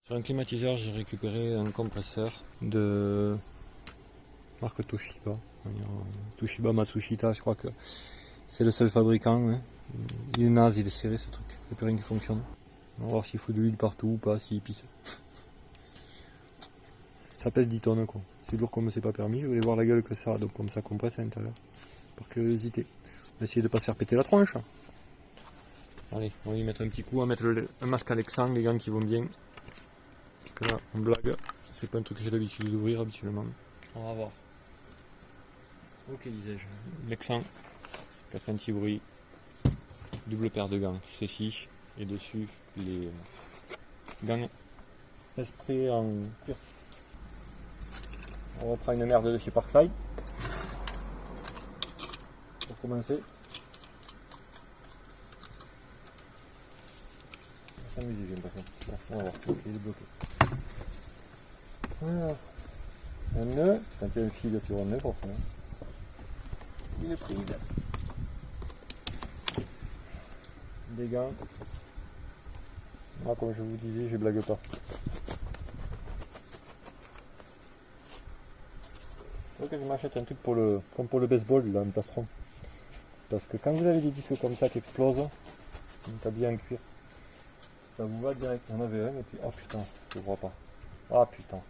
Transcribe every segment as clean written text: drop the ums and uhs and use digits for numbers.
Sur un climatiseur, j'ai récupéré un compresseur de marque Toshiba. Toshiba Matsushita, je crois que c'est le seul fabricant. Hein. Il est naze, il est serré ce truc. Il n'y a plus rien qui fonctionne. On va voir s'il fout de l'huile partout ou pas, s'il pisse. Ça pèse 10 tonnes quoi. C'est lourd comme c'est pas permis. Je voulais voir la gueule que ça a, donc comme ça compresse à l'intérieur. Par curiosité. On va essayer de pas se faire péter la tronche. Allez, on va y mettre un petit coup, on va mettre un masque à Lexan, les gants qui vont bien. Parce que là, on blague. C'est pas un truc que j'ai l'habitude d'ouvrir habituellement. On va voir. Ok, disais-je. Lexan, casque anti-bruit, double paire de gants, ceci, et dessus les gants esprit en cuir. On reprend une merde de chez Parkside. Pour commencer. On va s'amuser, j'ai l'impression. On va voir, ok, il est bloqué. Voilà. Un nœud, quand il y a un fil sur un nœud, forcément. Il est pris. Des gants. Moi, comme je vous disais, je blague pas. Faut que je m'achète un truc pour comme pour le baseball, là, un plastron. Parce que quand vous avez des disques comme ça qui explosent, un tablier en cuir, ça vous va direct. Il y en avait un et puis, oh putain, je vois pas. Ah putain.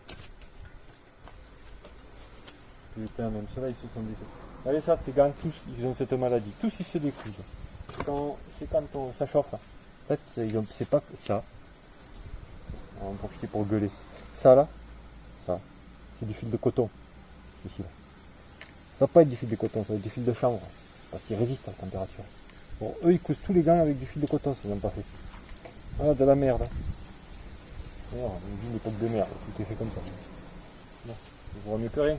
Putain, même ceux-là, ils se sont décousés. Regardez ça, ces gants, tous, ils ont cette maladie. Tous, ils se décousent. C'est quand ça chauffe, ça. En fait, c'est pas ça. On va en profiter pour gueuler. Ça, c'est du fil de coton. Ici, là. Ça va pas être du fil de coton, ça va être du fil de chanvre. Parce qu'il résiste à la température. Bon, eux, ils cousent tous les gants avec du fil de coton, c'est même pas fait. Voilà, de la merde. D'ailleurs, on vit une époque de merde, tout est fait comme ça. Bon, ça vaut mieux que rien.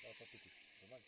Ça va pas péter, c'est dommage.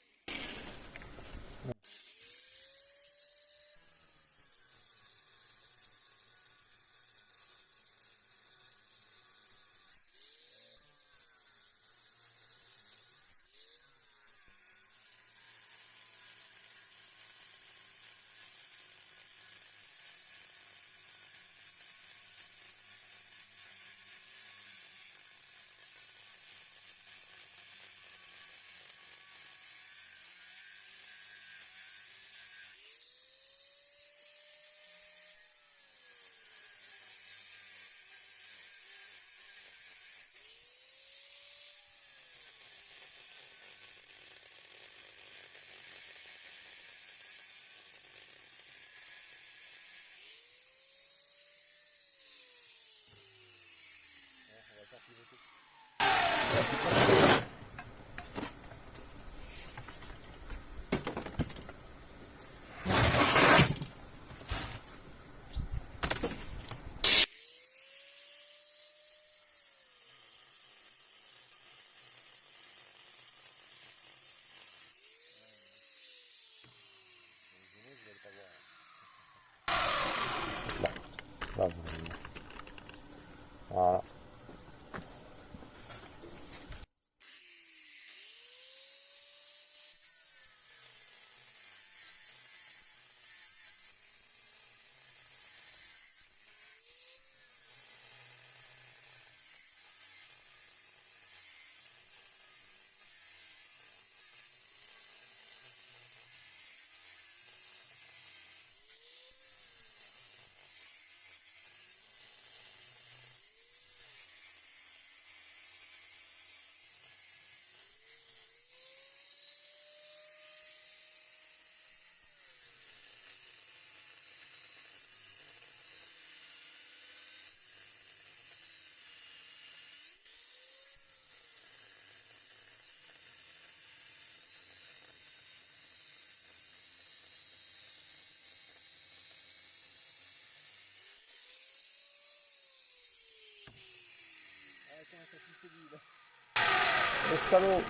Le salaud.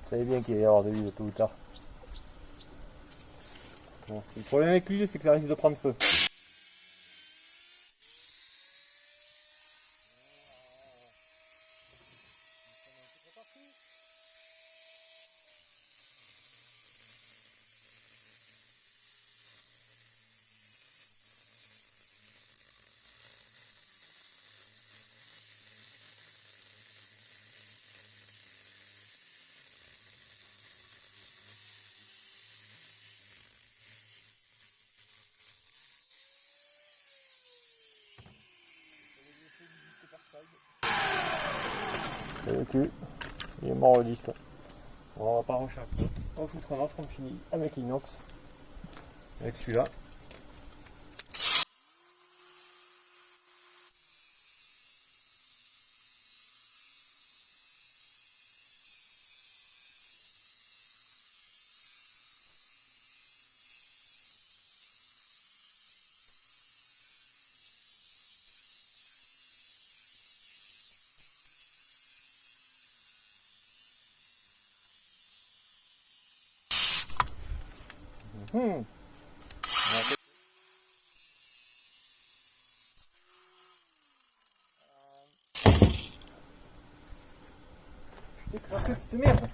Vous savez bien qu'il va y avoir de l'huile tôt ou tard. Bon. Le problème avec l'huile, c'est que ça risque de prendre feu. Le cul, il est mort le disque. Bon, on va pas recharger. On va foutre un autre, on finit avec l'inox. Avec celui-là. Putain, craqué cette merde.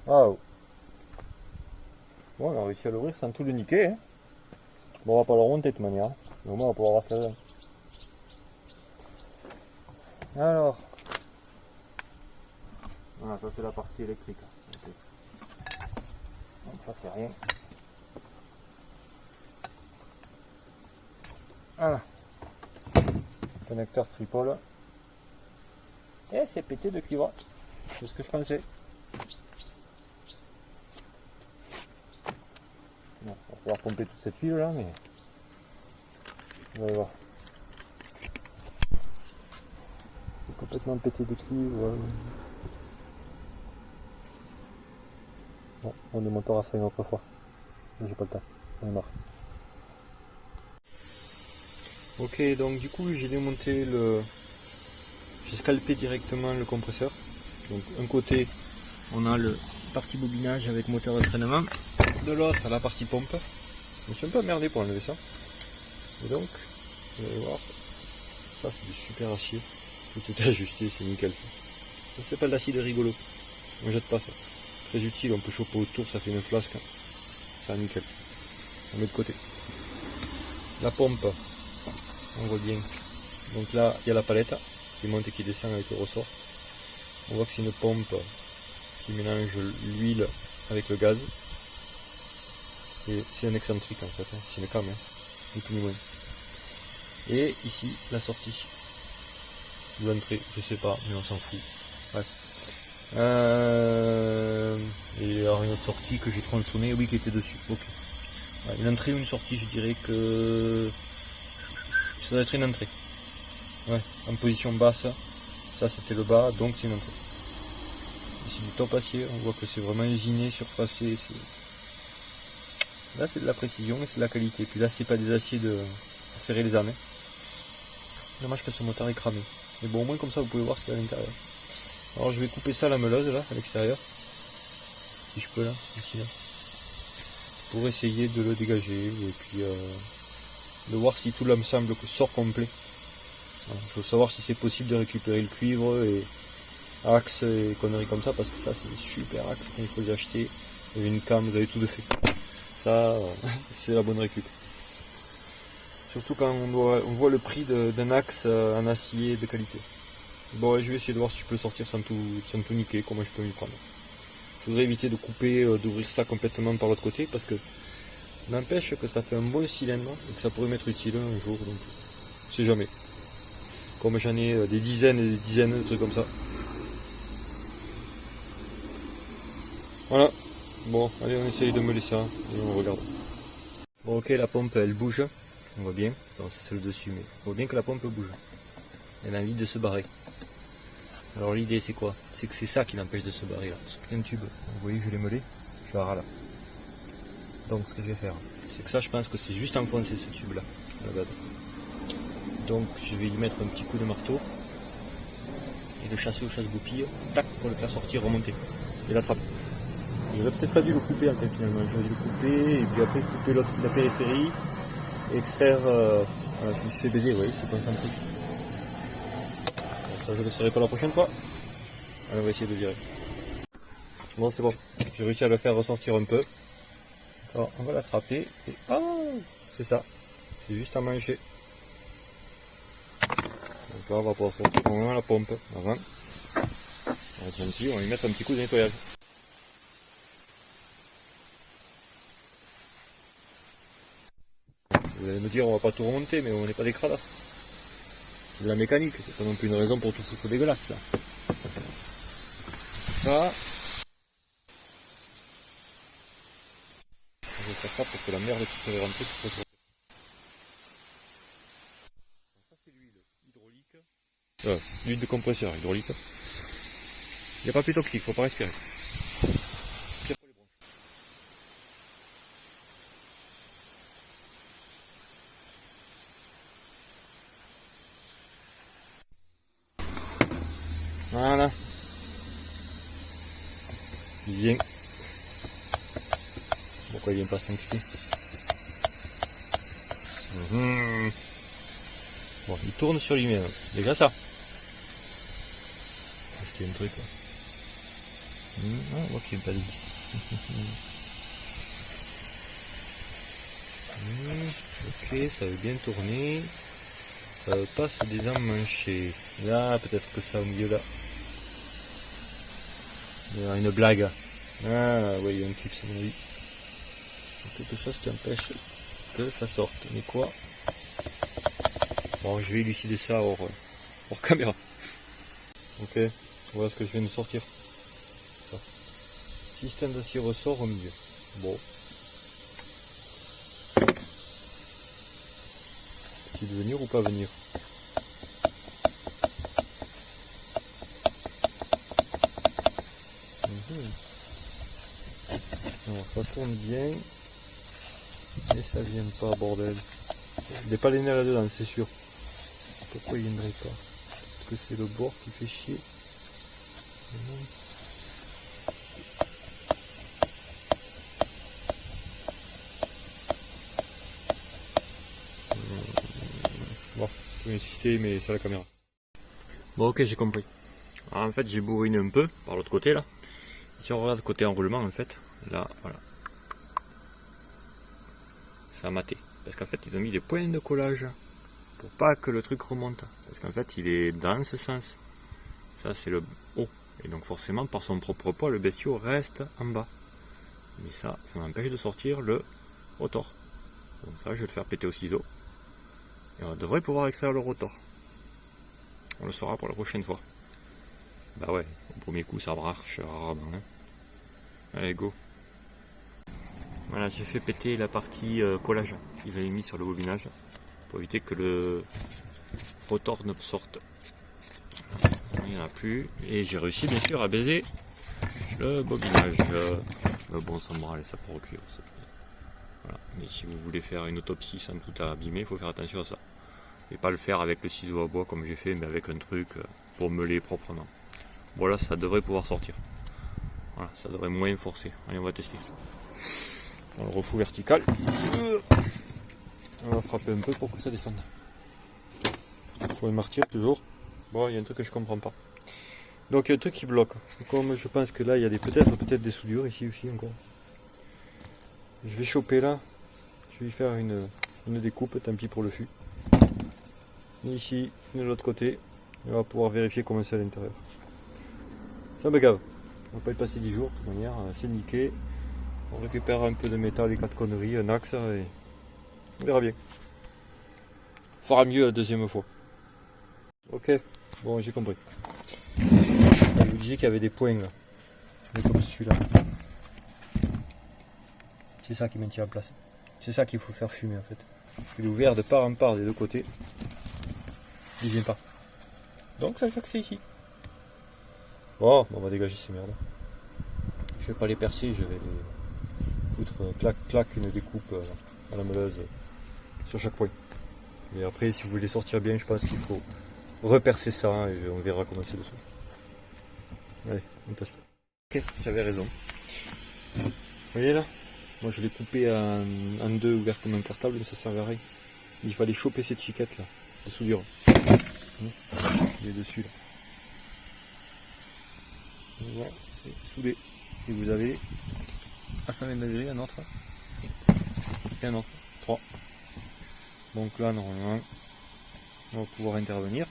Waouh. Bon, on a réussi à l'ouvrir sans tout le niquer. Hein. Bon, on va pas le remonter de toute manière. Mais au moins, on va pouvoir voir ce qu'il y a dedans. Alors. Voilà, ça c'est la partie électrique. Okay. Donc ça c'est rien. Voilà. Connecteur tripole. Et c'est pété de cuivre. C'est ce que je pensais. Bon, on va pouvoir pomper toute cette huile là, mais on va voir. C'est complètement pété de cuivre. Bon, on démontera ça une autre fois. Mais j'ai pas le temps. On est marre. Ok, donc du coup j'ai démonté le... J'ai scalpé directement le compresseur. Donc un côté on a le partie bobinage avec moteur de traînement, de l'autre la partie pompe. Je me suis un peu emmerdé pour enlever ça. Et donc, vous allez voir, ça c'est du super acier. Tout est ajusté, c'est nickel ça. Ça s'appelle l'acide rigolo. On jette pas ça. Très utile, on peut choper autour, ça fait une flasque. Ça nickel. On met de côté. La pompe, on voit bien. Donc là, il y a la palette qui monte et qui descend avec le ressort. On voit que c'est une pompe qui mélange l'huile avec le gaz. Et c'est un excentrique en fait, hein. C'est une cam, hein. Ni plus ni moins. Et ici, la sortie. Ou l'entrée, je sais pas, mais on s'en fout. Bref. Et alors une autre sortie que j'ai tronçonnée, oui, qui était dessus. Ok. Ouais, une entrée ou une sortie, je dirais que ça doit être une entrée. Ouais, en position basse, ça c'était le bas, donc c'est une entrée. Ici du top acier, on voit que c'est vraiment usiné, surfacé. Là c'est de la précision et c'est de la qualité. Puis là c'est pas des aciers pour serrer les âmes. Hein. Dommage que ce moteur est cramé. Mais bon, au moins comme ça vous pouvez voir ce qu'il y a à l'intérieur. Alors je vais couper ça à la meuleuse là, à l'extérieur. Si je peux là, ici là. Pour essayer de le dégager et puis de voir si tout l'ensemble sort complet. Voilà, je veux savoir si c'est possible de récupérer le cuivre et axe et conneries comme ça, parce que ça c'est des super axes qu'il faut les acheter. Vous avez une cam, vous avez tout de fait. Ça, c'est la bonne récup. Surtout quand on voit le prix d'un axe en acier de qualité. Bon, je vais essayer de voir si je peux sortir sans tout niquer, comment je peux m'y prendre. Je voudrais éviter de couper, d'ouvrir ça complètement par l'autre côté, parce que n'empêche que ça fait un bon cylindre et que ça pourrait m'être utile un jour, donc je sais jamais. Comme j'en ai des dizaines et des dizaines de trucs comme ça. Voilà. Bon, allez, on essaye de meuler ça et on regarde. Bon, ok, la pompe elle bouge, on voit bien. Non, c'est celle dessus, mais on voit bien que la pompe bouge. Elle a envie de se barrer. Alors l'idée c'est quoi? C'est que c'est ça qui l'empêche de se barrer là. C'est un tube. Vous voyez, je l'ai meulé. Je suis à ras là. Donc ce que je vais faire, c'est que ça, je pense que c'est juste enfoncer ce tube là à la base. Donc je vais y mettre un petit coup de marteau et le chasser au chasse-goupille, tac, pour le faire sortir, remonter et l'attraper. J'aurais peut-être pas dû le couper en fait finalement, j'aurais dû le couper et puis après couper la périphérie et extraire, voilà, je me suis fait baiser, oui, c'est concentré. Bon, ça je le laisserai pour la prochaine fois. Allez, on va essayer de virer. Bon c'est bon, j'ai réussi à le faire ressortir un peu. Alors on va l'attraper et ah, c'est ça, c'est juste à manger. Donc là on va pouvoir sortir vraiment la pompe avant. On va ici, on va y mettre un petit coup de nettoyage. Vous allez me dire on va pas tout remonter, mais on n'est pas des cradas. C'est de la mécanique, c'est pas non plus une raison pour tout foutre dégueulasse là. Ça. Je vais faire ça pour que la merde qui serait rentrée se retrouve. Ça c'est l'huile hydraulique. L'huile de compresseur hydraulique. Il n'y a pas plus toxique, faut pas respirer. Pire pour les bronches. Voilà. Il vient. Pourquoi il vient pas s'incliner? Bon, il tourne sur lui-même. Déjà ça. Est-ce qu'il y a un truc là? On voit qu'il n'y a pas de vis. Ok, ça veut bien tourner. Ça veut pas se désemmancher. Là, peut-être que ça au milieu là. Il y a une blague. Ah, oui, il y a un clip, c'est mon avis. Quelque chose qui empêche que ça sorte. Mais quoi? Bon, je vais élucider ça hors caméra. Ok, voilà ce que je viens de sortir. Ça. Système d'acier ressort au milieu. Bon. Peut-il venir ou pas venir? Alors, ça tourne bien. Mais ça vient pas, bordel. Il n'est pas les nerfs là-dedans, c'est sûr. Pourquoi il viendrait pas? Parce que c'est le bord qui fait chier. Bon, je vais insister, mais sur la caméra. Bon, ok, j'ai compris. Alors, en fait, j'ai bourriné un peu par l'autre côté là. Si on regarde côté enroulement, en fait, là, voilà. Ça a maté. Parce qu'en fait, ils ont mis des points de collage pour pas que le truc remonte. Parce qu'en fait, il est dans ce sens. Ça, c'est le haut. Et donc, forcément, par son propre poids, le bestiau reste en bas. Mais ça m'empêche de sortir le rotor. Donc, ça, je vais le faire péter au ciseau. Et on devrait pouvoir extraire le rotor. On le saura pour la prochaine fois. Bah ouais, au premier coup, ça marche rarement. Hein. Allez, go. Voilà, j'ai fait péter la partie collage qu'ils avaient mis sur le bobinage pour éviter que le rotor ne sorte. Il n'y en a plus. Et j'ai réussi bien sûr à baiser le bobinage. Mais bon, ça me branle, ça pour cuire. Voilà. Mais si vous voulez faire une autopsie sans tout abîmer, il faut faire attention à ça. Et pas le faire avec le ciseau à bois comme j'ai fait, mais avec un truc pour meuler proprement. Voilà, ça devrait pouvoir sortir. Voilà, ça devrait moins forcer. Allez, on va tester. On le refout vertical. On va frapper un peu pour que ça descende. Il faut le martyr toujours. Bon, il y a un truc que je comprends pas. Donc il y a un truc qui bloque. Comme je pense que là, il y a peut-être des soudures ici aussi encore. Je vais choper là. Je vais faire une découpe, tant pis pour le fût. Et ici, de l'autre côté, on va pouvoir vérifier comment c'est à l'intérieur. Ça me gave. On va pas y passer 10 jours de toute manière, c'est niqué. On récupère un peu de métal et 4 conneries, un axe et on verra bien. On fera mieux la deuxième fois. Ok, bon j'ai compris. Là, je vous disais qu'il y avait des points là, comme celui-là. C'est ça qui maintient en place. C'est ça qu'il faut faire fumer en fait. Il est ouvert de part en part des deux côtés. Il vient pas. Donc ça veut dire que c'est ici. Bon, on va dégager ces merdes. Je vais pas les percer, je vais les foutre clac clac une découpe à la meuleuse sur chaque point. Et après, si vous voulez sortir bien, je pense qu'il faut repercer ça et on verra comment c'est dessous. Allez, on teste. Ok, j'avais raison. Vous voyez là? Moi je l'ai coupé en deux ouvert comme un cartable, mais ça servait à rien. Il fallait choper cette chiquette là, de soudure. Il est dessus là. Voilà, c'est soudé. Et vous avez à 120 degrés un autre. Et un autre. 3. Donc là normalement on va pouvoir intervenir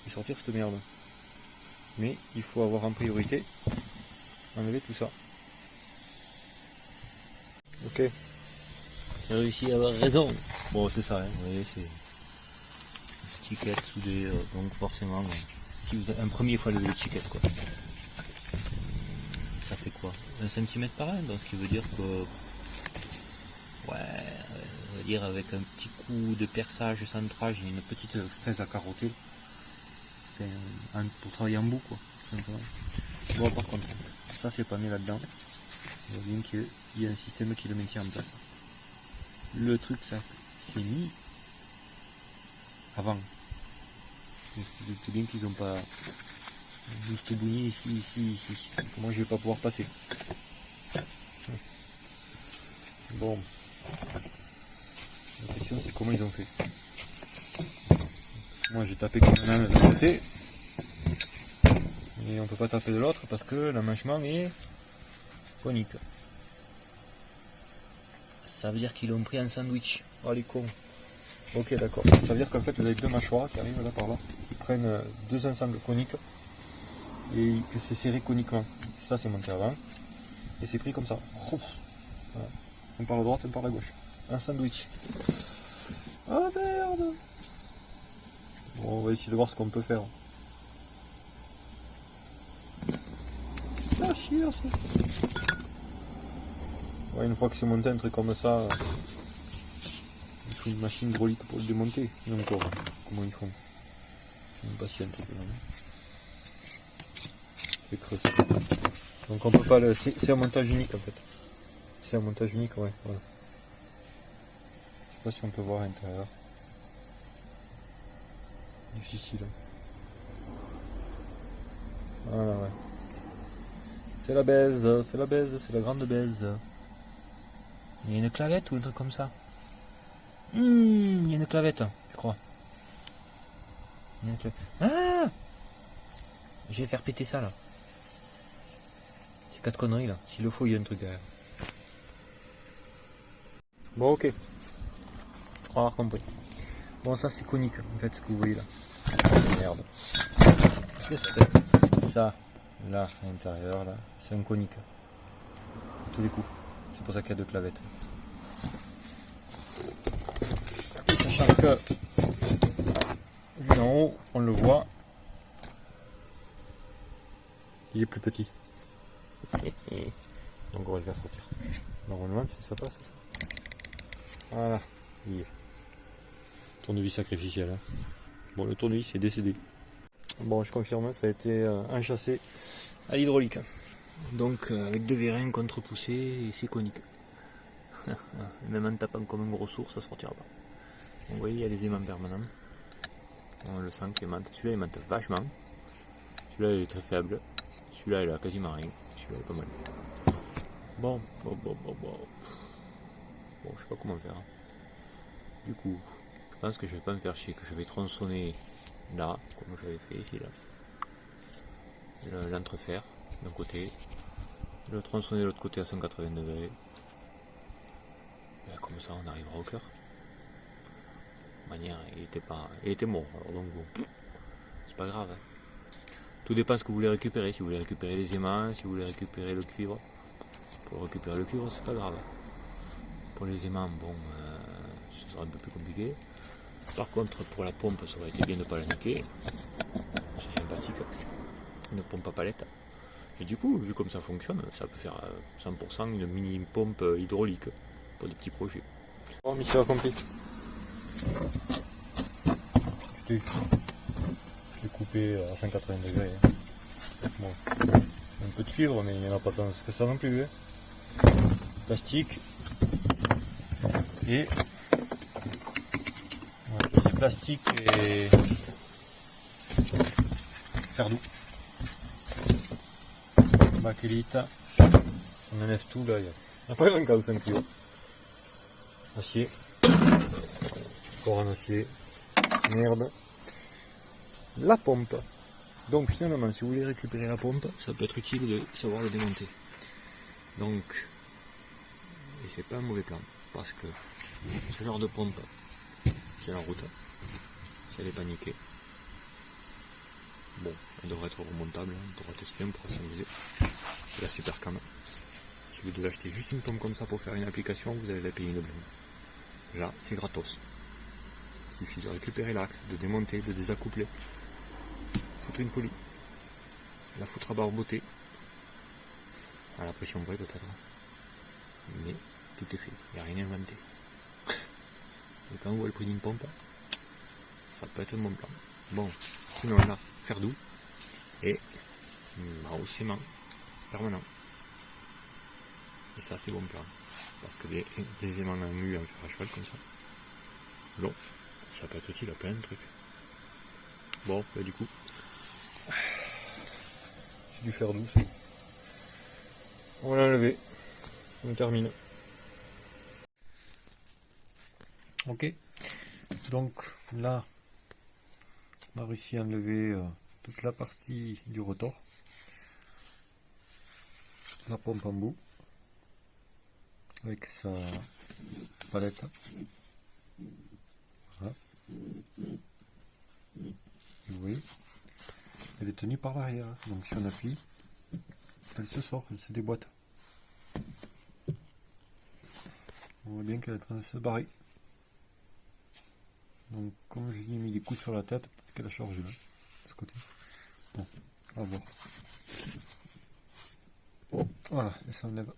et sortir cette merde. Mais il faut avoir en priorité enlever tout ça. Ok. J'ai réussi à avoir raison. Bon c'est ça, hein. Vous voyez, c'est l'étiquette soudée, donc forcément, si vous avez un premier fois levé l'étiquette quoi. Ça fait quoi? 1 cm par 1, donc ce qui veut dire que ouais, on va dire avec un petit coup de perçage central, j'ai une petite fraise à carotter. Pour travailler en bout quoi. Bon par contre, ça c'est pas mis là-dedans. On voit bien qu'il y a un système qui le maintient en place. Le truc ça c'est mis avant. C'est bien qu'ils n'ont pas juste bougné ici. Donc, moi je vais pas pouvoir passer. Bon. La question c'est comment ils ont fait. Moi j'ai tapé comme un âne d'un côté. Et on peut pas taper de l'autre parce que l'emmanchement est conique. Ça veut dire qu'ils l'ont pris en sandwich. Oh les cons. Ok d'accord. Ça veut dire qu'en fait vous avez deux mâchoires qui arrivent là par là. Ils prennent deux ensembles coniques et que c'est serré coniquement. Ça c'est monté avant. Et c'est pris comme ça. Voilà. Un par la droite, un par la gauche. Un sandwich. Ah merde. Bon on va essayer de voir ce qu'on peut faire. Ah chier aussi. Ouais, une fois que c'est monté un truc comme ça, il faut une machine hydraulique pour le démonter. Et encore, comment ils font? Je ne sais pas s'il y a un truc là. C'est creux. Donc on peut pas le. C'est un montage unique en fait. C'est un montage unique, ouais. Voilà. Je sais pas si on peut voir à l'intérieur. Difficile. Voilà, ouais. C'est la baise, c'est la grande baise. Il y a une clavette ou un truc comme ça? Il y a une clavette, je crois. Ah! Je vais faire péter ça là. C'est 4 conneries là. S'il le faut, il y a un truc derrière. Bon, ok. Je crois avoir compris. Bon, ça c'est conique en fait ce que vous voyez là. Merde. Qu'est-ce que c'est? Ça, là, à l'intérieur, là, c'est un conique. À tous les coups. C'est pour ça qu'il y a deux clavettes. Et sachant que, vu en haut, on le voit, il est plus petit. Donc on va le faire sortir. Normalement, si ça passe, c'est ça. Voilà. Il est. Tournevis sacrificiel. Hein. Bon, le tournevis est décédé. Bon, je confirme, ça a été enchâssé à l'hydraulique. Donc avec deux vérins contre-poussés et c'est conique. Même en tapant comme un gros sourd, ça sortira pas. Donc, vous voyez, il y a des aimants permanents. On le sent qu'il aimante. Celui-là aimante vachement. Celui-là il est très faible. Celui-là il a quasiment rien. Celui-là il est pas mal. Bon, je sais pas comment faire. Du coup, je pense que je vais pas me faire chier, que je vais tronçonner là, comme j'avais fait ici là. L'entrefer d'un côté, le tronçonner de l'autre côté à 180 degrés. Ben, comme ça on arrivera au cœur. De manière, il était mort, alors donc bon, c'est pas grave. Hein. Tout dépend de ce que vous voulez récupérer. Si vous voulez récupérer les aimants, si vous voulez récupérer le cuivre. Pour récupérer le cuivre, c'est pas grave. Pour les aimants, bon, ce sera un peu plus compliqué. Par contre, pour la pompe, ça aurait été bien de ne pas la niquer. C'est sympathique. Une pompe à palette. Et du coup, vu comme ça fonctionne, ça peut faire 100% une mini pompe hydraulique pour des petits projets. Bon, mission accomplie. Je l'ai coupé à 180 degrés. Bon, un peu de cuivre, mais il n'y en a pas tant que ça non plus. Hein. Plastique et plastique et faire doux. Bakélite. On enlève tout là. Il n'y a pas grand cas 5 kg. Acier. Encore un acier. Merde. La pompe. Donc finalement, si vous voulez récupérer la pompe, ça peut être utile de savoir le démonter. Donc, et c'est pas un mauvais plan, parce que ce genre de pompe qui est en route, si elle est paniquée, bon, elle devrait être remontable, on pourra tester, on pourra s'amuser. C'est la super cam. Si vous devez acheter juste une pompe comme ça pour faire une application, vous allez la payer une blinde. Là, c'est gratos. Il suffit de récupérer l'axe, de démonter, de désaccoupler. Foutre une poulie. La foutre à barboter. À la pression vraie peut-être. Mais tout est fait, il n'y a rien inventé. Et quand on voit le prix d'une pompe, ça peut être un bon plan. Bon, sinon là, faire doux et haussement permanent. Et ça c'est bon plan. Parce que des aimants en mu en fer à cheval comme ça, bon, ça peut être utile à plein de trucs. Bon, bah du coup, c'est du fer doux. On va l'enlever. On termine. Ok. Donc là, on a réussi à enlever toute la partie du rotor. La pompe en bout. Avec sa palette. Voilà. Vous voyez, elle est tenue par l'arrière. Donc si on appuie, elle se sort, elle se déboîte. On voit bien qu'elle est en train de se barrer. Donc comme je lui ai mis des coups sur la tête, peut-être qu'elle a chargé là, de ce côté. Bon, on va voir. Voilà, elle s'enlève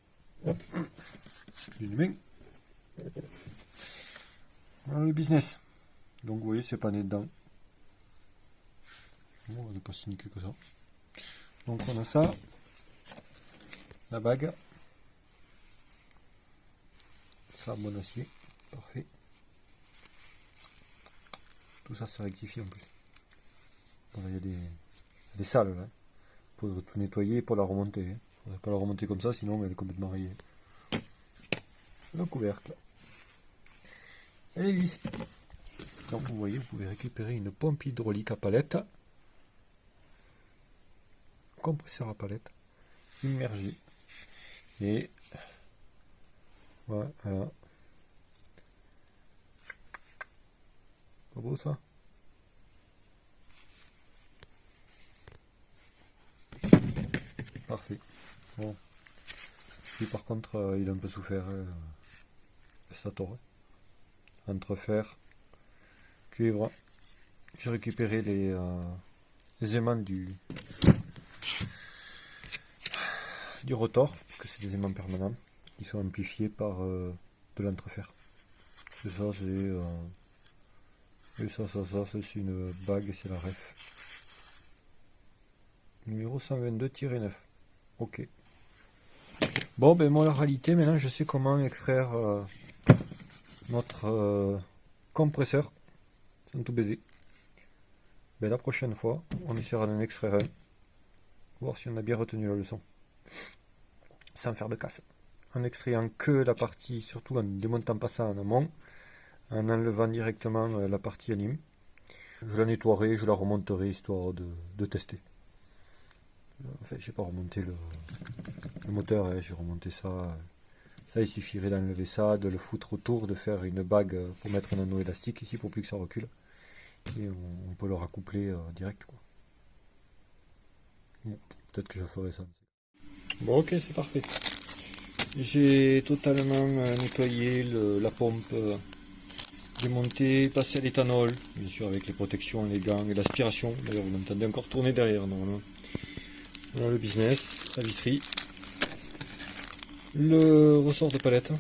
d'une main. Voilà le business. Donc vous voyez, c'est pas né dedans. Bon, on n'est pas si nickel que ça. Donc on a ça, la bague, ça bon acier, parfait. Tout ça c'est rectifié en plus. Bon, il y a des salles là. Pour tout nettoyer pour la remonter. Il ne faudrait pas la remonter comme ça, sinon elle est complètement rayée. Le couvercle. Et les vis. Donc vous voyez, vous pouvez récupérer une pompe hydraulique à palette. Compresseur à palette. Immergé. Et voilà. Pas beau ça? Parfait. Bon. Lui par contre, il a un peu souffert. Stator. Entre fer, cuivre. J'ai récupéré les aimants du rotor, parce que c'est des aimants permanents, qui sont amplifiés par de l'entrefer. Et ça, c'est une bague, c'est la ref. Numéro 122-9. Ok. Bon, ben moi, la réalité, maintenant, je sais comment extraire notre compresseur sans tout baiser. Ben, la prochaine fois, on essaiera d'en extraire un. Voir si on a bien retenu la leçon. Sans faire de casse. En extrayant que la partie, surtout en démontant pas ça en amont, en enlevant directement la partie anime. Je la nettoierai, je la remonterai histoire de tester. Enfin, je n'ai pas remonté le moteur, hein, j'ai remonté ça. Ça, il suffirait d'enlever ça, de le foutre autour, de faire une bague pour mettre un anneau élastique ici pour plus que ça recule. Et on peut le raccoupler direct, quoi. Bon, peut-être que je ferai ça. Bon, ok, c'est parfait. J'ai totalement nettoyé la pompe, démonté, passé à l'éthanol, bien sûr avec les protections, les gants et l'aspiration. D'ailleurs, vous m'entendez encore tourner derrière, normalement. Voilà le business, la visserie. Le ressort de palette.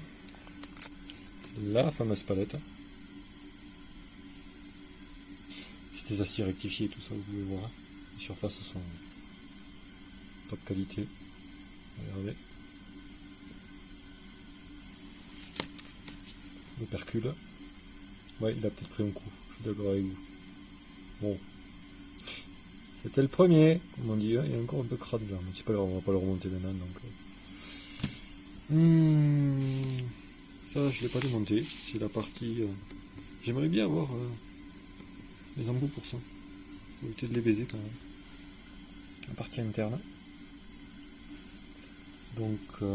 La fameuse palette. C'est des aciers rectifiés, tout ça, vous pouvez voir. Les surfaces sont top qualité. Regardez. Le percule. Ouais, il a peut-être pris un coup, je suis d'accord avec vous. Bon. C'était le premier, comme on dit, hein. Il est encore un peu crade là, mais c'est pas grave, on va pas le remonter maintenant donc. Ça je l'ai pas démonté, c'est la partie. J'aimerais bien avoir les embouts pour ça. Faut éviter de les baiser quand même. La partie interne. Donc ça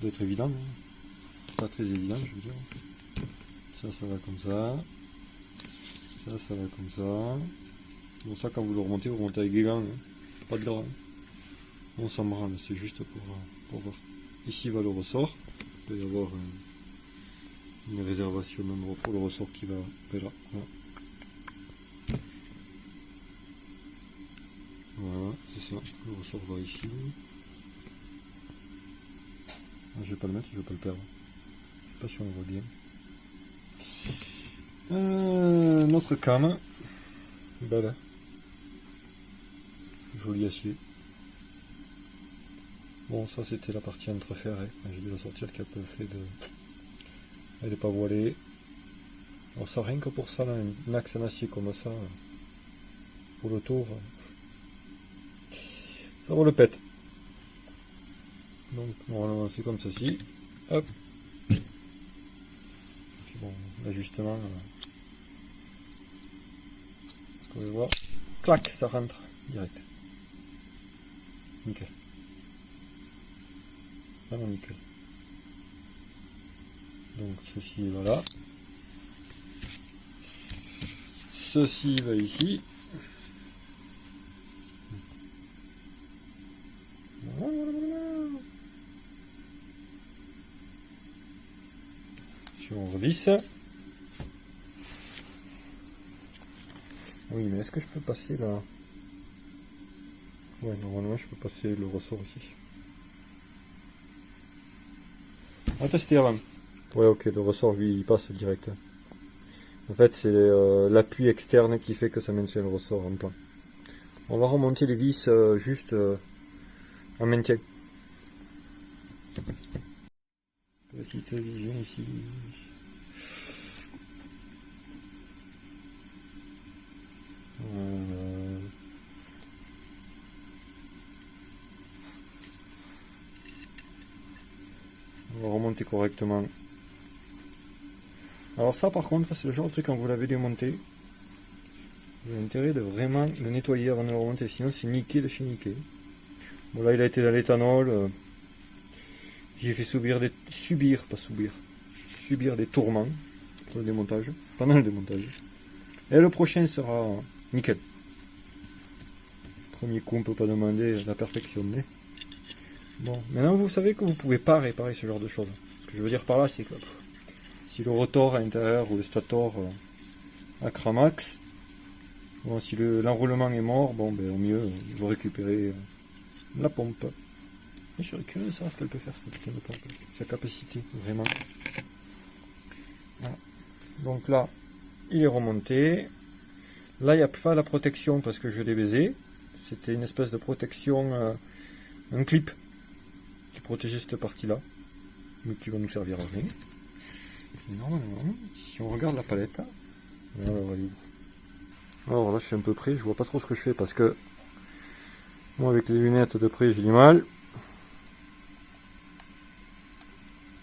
doit être évident, hein. Pas très évident je veux dire. Ça va comme ça. Ça va comme ça. Bon ça quand vous le remontez avec des gants, hein. Pas de l'or. Hein. On s'en branle, c'est juste pour voir. Ici va le ressort. Il doit y avoir une réservation même pour le ressort qui va là. Voilà, voilà c'est ça. Le ressort va ici. Ah, je vais pas le mettre, je vais pas le perdre. Je sais pas si on le voit bien. Notre cam. Belle. Joli acier. Bon, ça c'était la partie entreferrée. J'ai dû la sortir qui a peu fait de. Elle n'est pas voilée. Alors ça, rien que pour ça, là, un axe en acier comme ça, pour le tour, ça vaut le pète. Donc normalement c'est comme ceci. Hop. Puis bon, l'ajustement. Ce qu'on va voir. Clac, ça rentre direct. Nickel. Vraiment nickel. Donc ceci va là. Ceci va ici. Si on revisse. Oui, mais est-ce que je peux passer là? Ouais, normalement je peux passer le ressort ici. On va tester avant. Ouais, ok, le ressort lui il passe direct. En fait, c'est l'appui externe qui fait que ça maintient le ressort en plein. On va remonter les vis juste en maintien. Petite vision ici. On va remonter correctement. Alors ça par contre, c'est le genre de truc quand vous l'avez démonté, vous avez intérêt de vraiment le nettoyer avant de le remonter, sinon c'est niqué de chez niqué. Bon là il a été dans l'éthanol, j'ai fait subir des tourments pour le démontage, pendant le démontage. Et le prochain sera nickel. Premier coup on peut pas demander la perfection, mais bon, maintenant vous savez que vous pouvez pas réparer ce genre de choses. Ce que je veux dire par là c'est que si le rotor à l'intérieur ou le stator à cramax, bon, si l'enroulement est mort, bon ben au mieux vous récupérez la pompe. Et je suis curieux de savoir ce qu'elle peut faire cette putain de pompe, sa capacité vraiment. Voilà. Donc là il est remonté. Là il n'y a pas la protection parce que je l'ai baisé. C'était une espèce de protection, un clip qui protégeait cette partie là, mais qui va nous servir à rien. Normalement, si on regarde la palette, voilà, voyez. Alors là je suis un peu près, je vois pas trop ce que je fais parce que moi avec les lunettes de près j'ai du mal.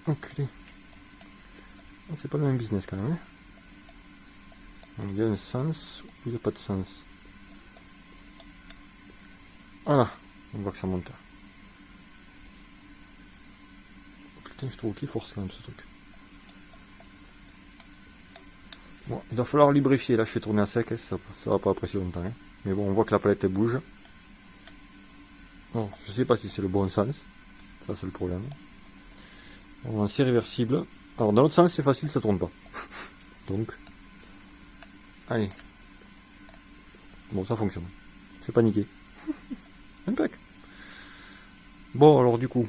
Enculé. C'est pas le même business quand même. Hein. Il y a un sens ou il n'y a pas de sens. Voilà, on voit que ça monte. Putain, je trouve qu'il force quand même ce truc. Bon, il va falloir lubrifier. Là, je fais tourner à sec, ça va pas apprécier longtemps. Hein. Mais bon, on voit que la palette elle bouge. Bon, je sais pas si c'est le bon sens. Ça, c'est le problème. Bon, c'est réversible. Alors, dans l'autre sens, c'est facile, ça tourne pas. Donc, allez. Bon, ça fonctionne. C'est pas niqué. Impec. Bon, alors du coup,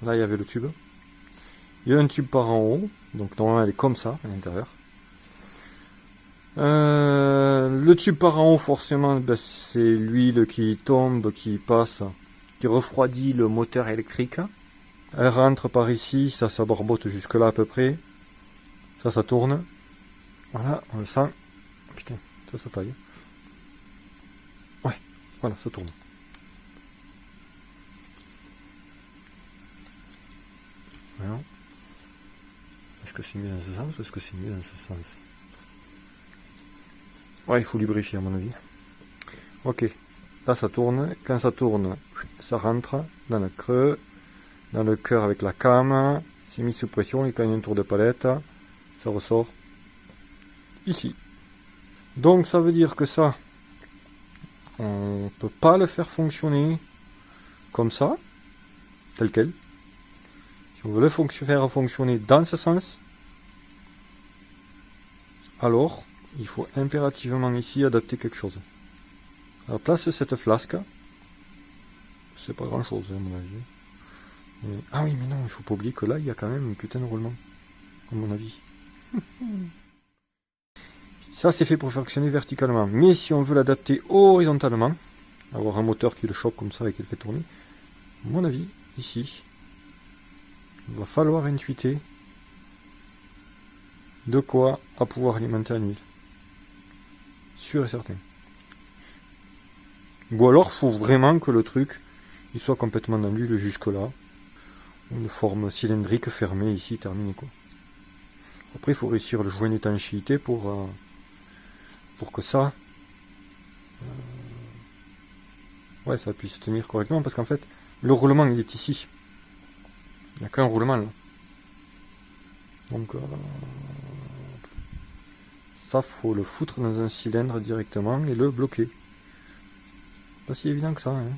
là, il y avait le tube. Il y a un tube par en haut. Donc, normalement, elle est comme ça, à l'intérieur. Le tube par en haut, forcément, ben, c'est l'huile qui tombe, qui passe, qui refroidit le moteur électrique. Elle rentre par ici, ça barbote jusque là à peu près. Ça tourne. Voilà, on le sent. Putain, ça taille. Ouais, voilà, ça tourne. Voilà. Est-ce que c'est mieux dans ce sens ou est-ce que c'est mieux dans ce sens? Ouais, il faut lubrifier à mon avis. Ok, là ça tourne. Quand ça tourne, ça rentre dans le creux, dans le cœur avec la came. C'est mis sous pression et quand il y a un tour de palette, ça ressort ici. Donc ça veut dire que ça, on ne peut pas le faire fonctionner comme ça, tel quel. Si on veut le faire fonctionner dans ce sens, alors il faut impérativement ici adapter quelque chose. À la place de cette flasque, c'est pas grand chose à mon avis. Ah oui, mais non, il faut pas oublier que là il y a quand même un putain de roulement, à mon avis. Ça c'est fait pour fonctionner verticalement, mais si on veut l'adapter horizontalement, avoir un moteur qui le choque comme ça et qui le fait tourner, à mon avis, ici, il va falloir intuiter de quoi à pouvoir alimenter en huile. Sûr et certain. Ou alors, il faut vraiment que le truc il soit complètement dans l'huile jusque là. Une forme cylindrique fermée ici, terminé quoi. Après, il faut réussir à le jouer une étanchéité pour que ça, ouais, ça puisse tenir correctement. Parce qu'en fait, le roulement il est ici. Il n'y a qu'un roulement là. Donc, ça, faut le foutre dans un cylindre directement et le bloquer. Pas si évident que ça. Hein.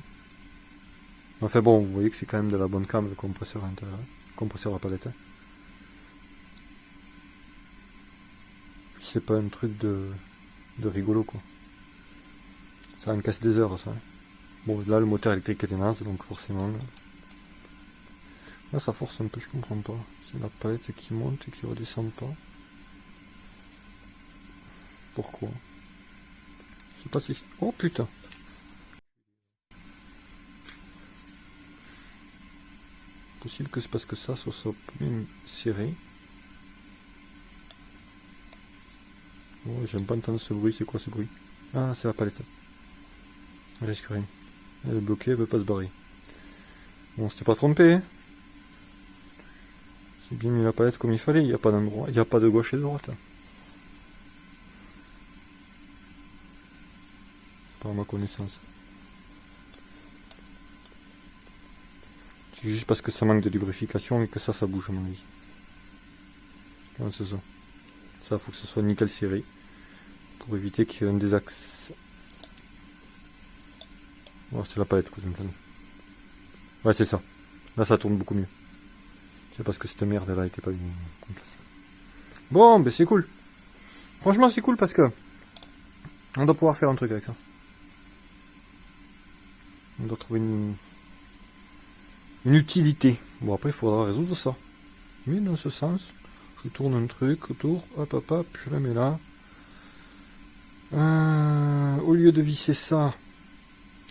Enfin bon, vous voyez que c'est quand même de la bonne cam le compresseur à l'intérieur. Compresseur à palette. C'est pas un truc de rigolo quoi. Ça en casse des heures ça. Bon là le moteur électrique est naze donc forcément. Là ça force un peu, je comprends pas. C'est la palette qui monte et qui redescend pas. Pourquoi? Je sais pas si... Oh putain! Possible que c'est parce que ça soit plus serré. Oh, j'aime pas entendre ce bruit, c'est quoi ce bruit? Ah, c'est la palette. Elle risque rien. Elle est bloquée, elle veut pas se barrer. Bon, c'était pas trompé. Hein. J'ai bien mis la palette comme il fallait, il n'y a pas d'endroit, il n'y a pas de gauche et de droite. Par ma connaissance. C'est juste parce que ça manque de lubrification et que ça bouge à mon avis. Comment c'est ça? Ça, faut que ce soit nickel serré. Pour éviter qu'il y ait un des axes. Oh, c'est la palette que vous entendez. Ouais, c'est ça. Là, ça tourne beaucoup mieux. C'est parce que cette merde là était pas bien en place. Bon, ben c'est cool. Franchement, c'est cool parce que on doit pouvoir faire un truc avec ça. On doit trouver une utilité. Bon, après, il faudra résoudre ça. Mais dans ce sens, je tourne un truc autour, hop, hop, hop, je la mets là. Au lieu de visser ça,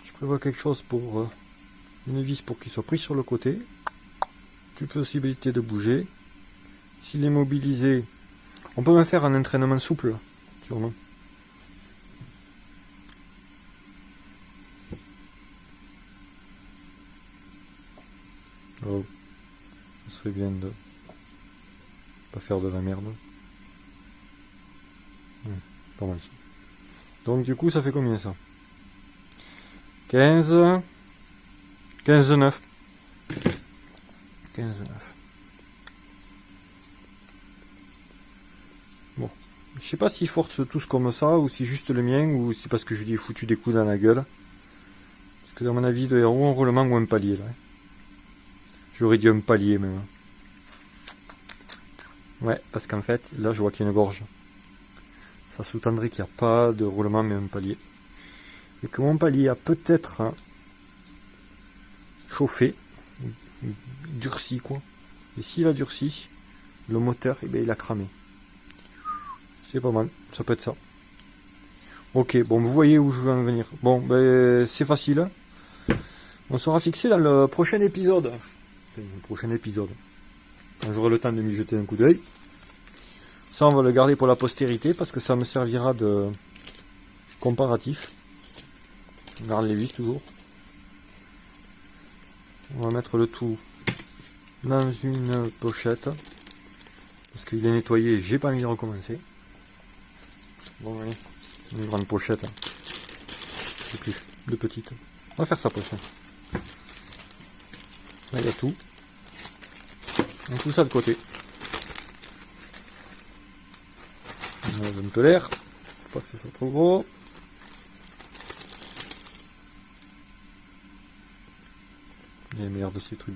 je prévois quelque chose pour une vis pour qu'il soit pris sur le côté. Plus possibilité de bouger. S'il est mobilisé, on peut même faire un entraînement souple, sûrement. Oh, ce serait bien de pas faire de la merde. Pas mal ça. Donc du coup ça fait combien ça? 15 9. 15 9. Bon. Je sais pas s'ils forcent tous comme ça ou si juste le mien ou si parce que je lui ai foutu des coups dans la gueule. Parce que à mon avis il doit y avoir un roulement ou un palier là. J'aurais dit un palier même. Ouais, parce qu'en fait, là je vois qu'il y a une gorge. Ça sous-tendrait qu'il n'y a pas de roulement mais un palier. Et que mon palier a peut-être chauffé, durci quoi. Et s'il a durci, le moteur, eh bien, il a cramé. C'est pas mal, ça peut être ça. Ok, bon, vous voyez où je veux en venir. Bon, ben, c'est facile. On sera fixé dans le prochain épisode. C'est un prochain épisode. Quand j'aurai le temps de m'y jeter un coup d'œil. Ça, on va le garder pour la postérité parce que ça me servira de comparatif. On garde les vis toujours. On va mettre le tout dans une pochette parce qu'il est nettoyé, j'ai pas envie de recommencer. Bon, allez, une grande pochette, c'est plus de petite. On va faire ça prochain. Là, il y a tout. Donc tout ça de côté. On enlève un peu l'air, faut pas que ce soit trop gros. Et merde, ces trucs.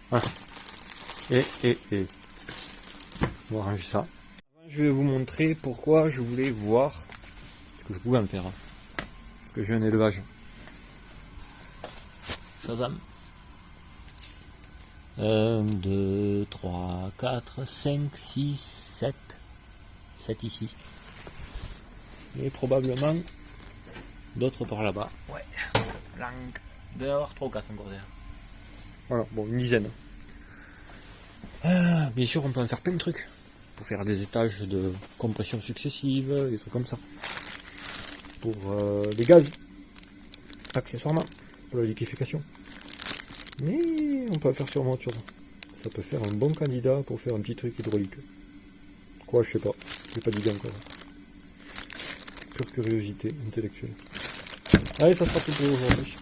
Voilà. Et. On va ranger ça. Je vais vous montrer pourquoi je voulais voir ce que je pouvais en faire. Parce que j'ai un élevage. Shazam. 1, 2, 3, 4, 5, 6, 7. 7 ici. Et probablement d'autres par là-bas. Ouais. Dehors, 3 ou 4 encore derrière. Voilà, bon, une dizaine. Bien sûr, on peut en faire plein de trucs. Pour faire des étages de compression successive, des trucs comme ça. Pour les gaz, accessoirement, pour la liquéfaction. Mais on peut en faire sûrement autre chose. Ça peut faire un bon candidat pour faire un petit truc hydraulique. Quoi, je sais pas. J'ai pas d'idée encore. Pure curiosité intellectuelle. Allez, ça sera tout pour aujourd'hui.